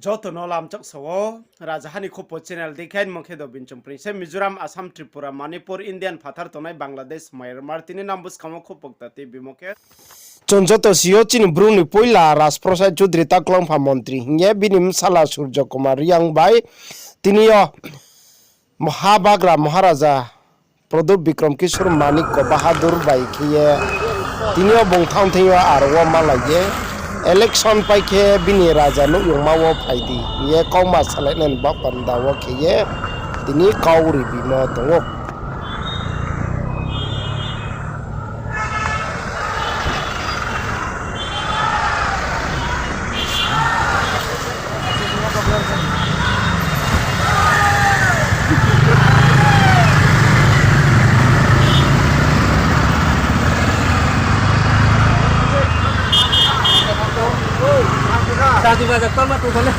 joto no lam chak sawo rajahani khopo channel dekhain mokhe do binchum prince Mizoram Assam Tripura Manipur Indian phathar tonai Bangladesh Myanmar tini nambus khamo khopokta te bimokhe Chonjoto siyo chini bruni poila Rasprosad Chudri taklong pha mantri nge binim sala Surya Kumar yang bai tini yo Mahabagra Maharaja Pradub Bikram Kishore Manik ko Bahadur bai khiye tini yo bongthang thyo arwa malaye election paike bini raja no yongmawo phaidi ye kauma salenen bapanda wo khiye tini kauri bino tongo Tadi baca tolong tuh boleh.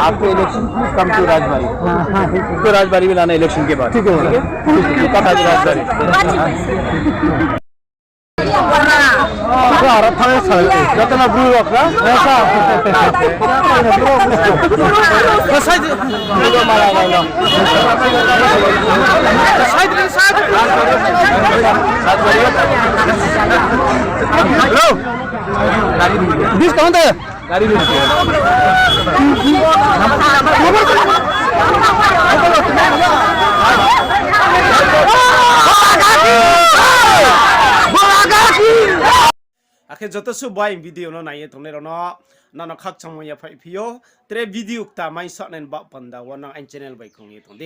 आपके election please come to Rajbari तो राजबारी में Lana election के बाद ठीक है पता है राजबारी कितना blue rock ना हेलो बीस कौन था गाड़ी में Akhir joto su boy video no naye tongne rono nano khak changmo ya phai phio tre video ta mai sot nen ba panda wonang an channel bai khong ye tong